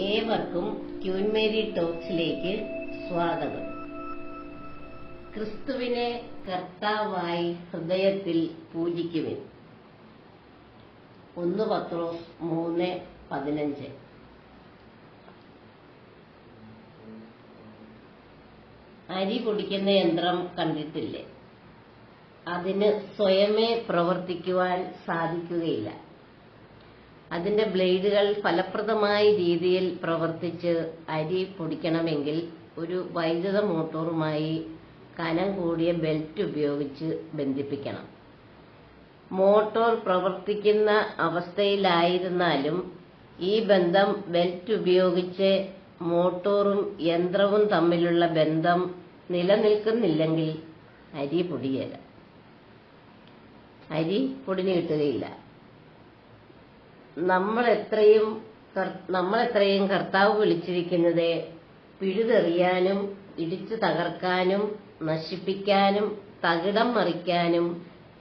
ഏവർക്കും queen Mary ടോക്സിലേക്ക് സ്വാഗതം. ക്രിസ്തുവിനെ കർത്താവായി ഹൃദയത്തിൽ പൂജിക്കുവിൻ. 1 പത്രോസ് 3:15. അരി പൊടിക്കുന്ന യന്ത്രം കണ്ടിട്ടില്ലേ? അതിന് സ്വയമേ പ്രവർത്തിക്കുവാൻ സാധിക്കുകയില്ല. അതിന്റെ ബ്ലേഡുകൾ ഫലപ്രദമായ രീതിയിൽ പ്രവർത്തിച്ച് അരി പൊടിക്കണമെങ്കിൽ ഒരു വൈദ്യുത മോട്ടോറുമായി കനം കൂടിയ ബെൽറ്റ് ഉപയോഗിച്ച് ബന്ധിപ്പിക്കണം. മോട്ടോർ പ്രവർത്തിക്കുന്ന അവസ്ഥയിലായിരുന്നാലും ഈ ബന്ധം ബെൽറ്റ് ഉപയോഗിച്ച് മോട്ടോറും യന്ത്രവും തമ്മിലുള്ള ബന്ധം നിലനിൽക്കുന്നില്ലെങ്കിൽ അരി പൊടിയില്ല, അരി പൊടിഞ്ഞു കിട്ടുകയില്ല. നമ്മളെത്രയും കർത്താവ് വിളിച്ചിരിക്കുന്നത് പിഴുതെറിയാനും ഇടിച്ചു തകർക്കാനും നശിപ്പിക്കാനും തകിടം മറിക്കാനും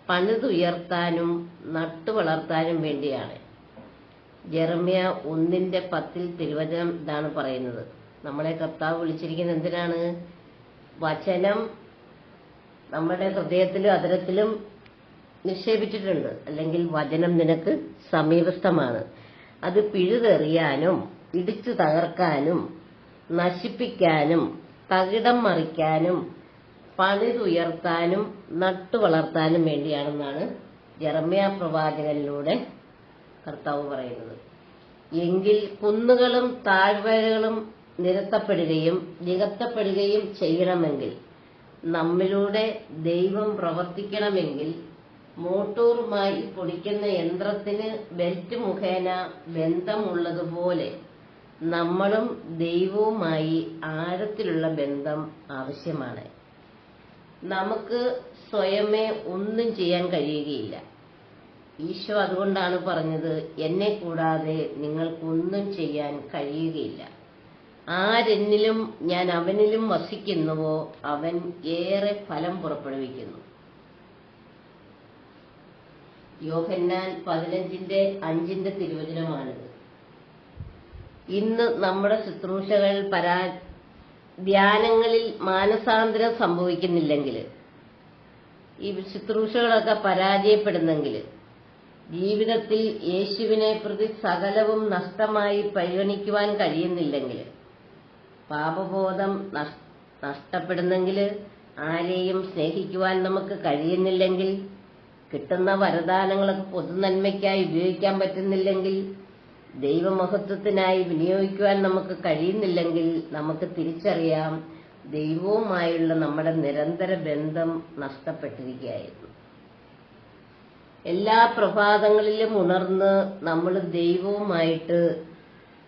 പണിതുയർത്താനും നട്ടുവളർത്താനും വേണ്ടിയാണ്. ജെറമ്യ 1:10 തിരുവചനം ഇതാണ് പറയുന്നത്. നമ്മളെ കർത്താവ് വിളിച്ചിരിക്കുന്നത് എന്തിനാണ്? വചനം നമ്മുടെ ഹൃദയത്തിലും അധരത്തിലും നിക്ഷേപിച്ചിട്ടുണ്ട്, അല്ലെങ്കിൽ വചനം നിനക്ക് സമീപസ്ഥമാണ്. അത് പിഴുതെറിയാനും ഇടിച്ചു തകർക്കാനും നശിപ്പിക്കാനും തകിടം മറിക്കാനും പണിതുയർത്താനും നട്ടുവളർത്താനും വേണ്ടിയാണെന്നാണ് ജെറമ്യ പ്രവാചകനിലൂടെ കർത്താവ് പറയുന്നത്. എങ്കിൽ കുന്നുകളും താഴ്വരകളും നിരത്തപ്പെടുകയും നികത്തപ്പെടുകയും ചെയ്യണമെങ്കിൽ, നമ്മിലൂടെ ദൈവം പ്രവർത്തിക്കണമെങ്കിൽ, മോട്ടോറുമായി പൊടിക്കുന്ന യന്ത്രത്തിന് ബെൽറ്റ് മുഖേന ബന്ധമുള്ളതുപോലെ നമ്മളും ദൈവവുമായി ആഴത്തിലുള്ള ബന്ധം ആവശ്യമാണ്. നമുക്ക് സ്വയമേ ഒന്നും ചെയ്യാൻ കഴിയുകയില്ല. ഈശോ അതുകൊണ്ടാണ് പറഞ്ഞത്, എന്നെ കൂടാതെ നിങ്ങൾക്കൊന്നും ചെയ്യാൻ കഴിയുകയില്ല. ആരെന്നിലും ഞാൻ അവനിലും വസിക്കുന്നുവോ അവൻ ഏറെ ഫലം പുറപ്പെടുവിക്കുന്നു. യോഹന്നാൻ 15:5 തിരുവചനമാണിത്. ഇന്ന് നമ്മുടെ ശുശ്രൂഷകൾ ധ്യാനങ്ങളിൽ മാനസാന്തരം സംഭവിക്കുന്നില്ലെങ്കിൽ, ഈ ശുശ്രൂഷകളൊക്കെ പരാജയപ്പെടുന്നെങ്കിൽ, ജീവിതത്തിൽ യേശുവിനെ പ്രതി സകലവും നഷ്ടമായി പരിഗണിക്കുവാൻ കഴിയുന്നില്ലെങ്കിൽ, പാപബോധം നഷ്ടപ്പെടുന്നെങ്കിൽ, ആരെയും സ്നേഹിക്കുവാൻ നമുക്ക് കഴിയുന്നില്ലെങ്കിൽ, കിട്ടുന്ന വരദാനങ്ങളൊക്കെ പൊതുനന്മയ്ക്കായി ഉപയോഗിക്കാൻ പറ്റുന്നില്ലെങ്കിൽ, ദൈവമഹത്വത്തിനായി വിനിയോഗിക്കുവാൻ നമുക്ക് കഴിയുന്നില്ലെങ്കിൽ, നമുക്ക് തിരിച്ചറിയാം ദൈവവുമായുള്ള നമ്മുടെ നിരന്തര ബന്ധം നഷ്ടപ്പെട്ടിരിക്കുകയായിരുന്നു. എല്ലാ പ്രഭാതങ്ങളിലും ഉണർന്ന് നമ്മൾ ദൈവവുമായിട്ട്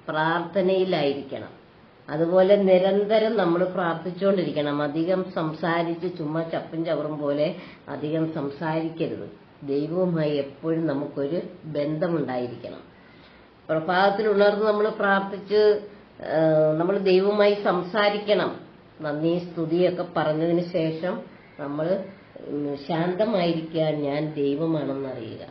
പ്രാർത്ഥനയിലായിരിക്കണം. അതുപോലെ നിരന്തരം നമ്മൾ പ്രാർത്ഥിച്ചുകൊണ്ടിരിക്കണം. അധികം സംസാരിച്ച് ചുമ്മാ ചപ്പും ചവറും പോലെ അധികം സംസാരിക്കരുത്. ദൈവവുമായി എപ്പോഴും നമുക്കൊരു ബന്ധമുണ്ടായിരിക്കണം. പ്രഭാതത്തിൽ ഉണർന്ന് നമ്മൾ പ്രാർത്ഥിച്ച് നമ്മൾ ദൈവവുമായി സംസാരിക്കണം. നന്ദി സ്തുതിയൊക്കെ പറഞ്ഞതിന് ശേഷം നമ്മൾ ശാന്തമായിരിക്കാൻ ഞാൻ ദൈവമാണെന്നറിയുക.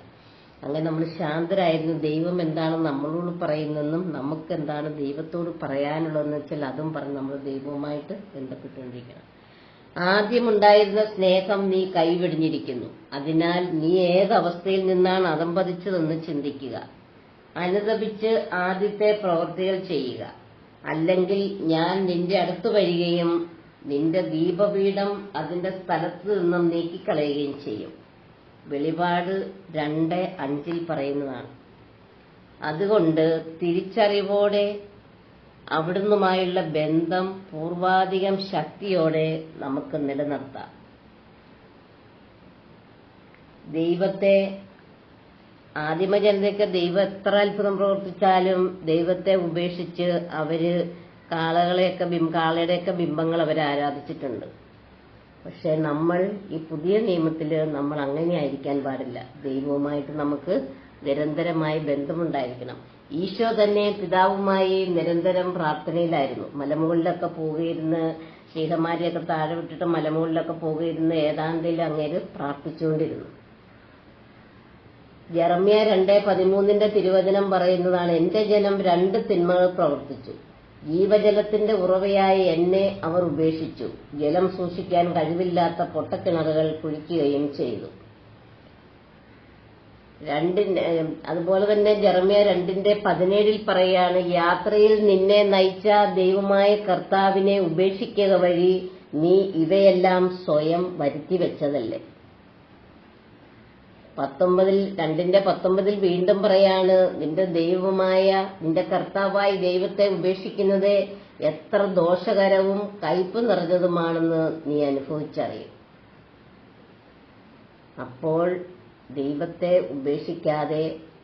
അങ്ങനെ നമ്മൾ ശാന്തരായിരുന്നു ദൈവം എന്താണ് നമ്മളോട് പറയുന്നതെന്നും നമുക്ക് എന്താണ് ദൈവത്തോട് പറയാനുള്ളതെന്ന് വെച്ചാൽ അതും പറഞ്ഞ് നമ്മൾ ദൈവവുമായിട്ട് ബന്ധപ്പെട്ടുകൊണ്ടിരിക്കണം. ആദ്യമുണ്ടായിരുന്ന സ്നേഹം നീ കൈവെടിഞ്ഞിരിക്കുന്നു. അതിനാൽ നീ ഏതവസ്ഥയിൽ നിന്നാണ് അധംപതിച്ചതെന്ന് ചിന്തിക്കുക. അനുതപിച്ച് ആദ്യത്തെ പ്രവൃത്തികൾ ചെയ്യുക. അല്ലെങ്കിൽ ഞാൻ നിന്റെ അടുത്ത് വരികയും നിന്റെ ദീപപീഠം അതിന്റെ സ്ഥലത്ത് നിന്നും നീക്കിക്കളയുകയും ചെയ്യും. വെളിപാട് 2:5 പറയുന്നതാണ്. അതുകൊണ്ട് തിരിച്ചറിവോടെ അവിടുന്നുമായുള്ള ബന്ധം പൂർവാധികം ശക്തിയോടെ നമുക്ക് നിലനിർത്താം. ദൈവത്തെ ആദിമജനതയ്ക്ക് ദൈവം എത്ര അത്ഭുതം പ്രവർത്തിച്ചാലും ദൈവത്തെ ഉപേക്ഷിച്ച് അവര് കാളയുടെയൊക്കെ ബിംബങ്ങൾ അവർ ആരാധിച്ചിട്ടുണ്ട്. പക്ഷെ നമ്മൾ ഈ പുതിയ നിയമത്തിൽ നമ്മൾ അങ്ങനെ ആയിരിക്കാൻ പാടില്ല. ദൈവവുമായിട്ട് നമുക്ക് നിരന്തരമായി ബന്ധമുണ്ടായിരിക്കണം. ഈശോ തന്നെ പിതാവുമായി നിരന്തരം പ്രാർത്ഥനയിലായിരുന്നു. മലമുകളിലൊക്കെ പോകുകയിരുന്ന് ശീഹന്മാരെയൊക്കെ താഴെ വിട്ടിട്ട് മലമുകളിലൊക്കെ പോകുകയിരുന്ന് ഏതാണ്ടിൽ അങ്ങേര് പ്രാർത്ഥിച്ചുകൊണ്ടിരുന്നു. ജെറമ്യ 2:13 തിരുവചനം പറയുന്നതാണ്, എന്റെ ജനം 2 തിന്മകൾ പ്രവർത്തിച്ചു. ജീവജലത്തിന്റെ ഉറവയായ എന്നെ അവർ ഉപേക്ഷിച്ചു. ജലം സൂക്ഷിക്കാൻ കഴിവില്ലാത്ത പൊട്ടക്കിണറുകൾ കുഴിക്കുകയും ചെയ്തു. അതുപോലെ തന്നെ ജെറമ്യ 2:17 പറയാണ്, യാത്രയിൽ നിന്നെ നയിച്ച ദൈവമായ കർത്താവിനെ ഉപേക്ഷിക്കുക വഴി നീ ഇവയെല്ലാം സ്വയം വരുത്തിവെച്ചതല്ലേ. 2:19 വീണ്ടും പറയാണ്, നിന്റെ ദൈവമായ നിന്റെ കർത്താവായ ദൈവത്തെ ഉപേക്ഷിക്കുന്നത് എത്ര ദോഷകരവും കയ്പ് നിറഞ്ഞതുമാണെന്ന് നീ അനുഭവിച്ചറിയും. അപ്പോൾ ദൈവത്തെ ഉപേക്ഷിക്കാതെ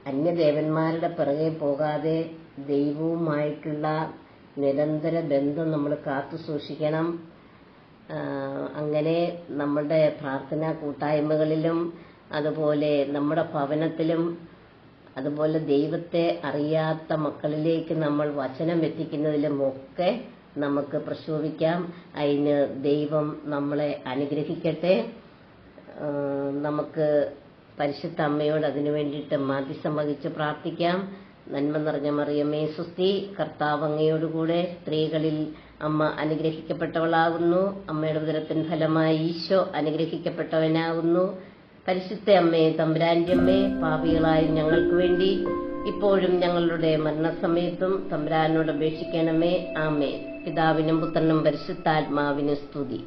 അന്യദേവന്മാരുടെ പിറകെ പോകാതെ ദൈവവുമായിട്ടുള്ള നിരന്തര ബന്ധം നമ്മൾ കാത്തു സൂക്ഷിക്കണം. അങ്ങനെ നമ്മുടെ പ്രാർത്ഥനാ കൂട്ടായ്മകളിലും അതുപോലെ നമ്മുടെ ഭവനത്തിലും അതുപോലെ ദൈവത്തെ അറിയാത്ത മക്കളിലേക്ക് നമ്മൾ വചനം എത്തിക്കുന്നതിലുമൊക്കെ നമുക്ക് പ്രശോഭിക്കാം. അതിന് ദൈവം നമ്മളെ അനുഗ്രഹിക്കട്ടെ. നമുക്ക് പരിശുദ്ധ അമ്മയോട് അതിനു വേണ്ടിയിട്ട് മാധ്യസ്ഥം വഹിച്ച് പ്രാർത്ഥിക്കാം. നന്മ നിറഞ്ഞ മറിയമേ സ്വസ്തി, കർത്താവ് അങ്ങയോടുകൂടെ സ്ത്രീകളിൽ അമ്മ അനുഗ്രഹിക്കപ്പെട്ടവളാകുന്നു. അമ്മയുടെ ഉദരത്തിൻ ഫലമായി ഈശോ അനുഗ്രഹിക്കപ്പെട്ടവനാകുന്നു. പരിശുദ്ധ അമ്മേ, തമ്പുരാന്റെ അമ്മേ, പാപികളായ ഞങ്ങൾക്ക് വേണ്ടി ഇപ്പോഴും ഞങ്ങളുടെ മരണസമയത്തും തമ്പുരാനോട് അപേക്ഷിക്കണമേ. ആമേൻ. പിതാവിനും പുത്രനും പരിശുദ്ധാത്മാവിനും സ്തുതി.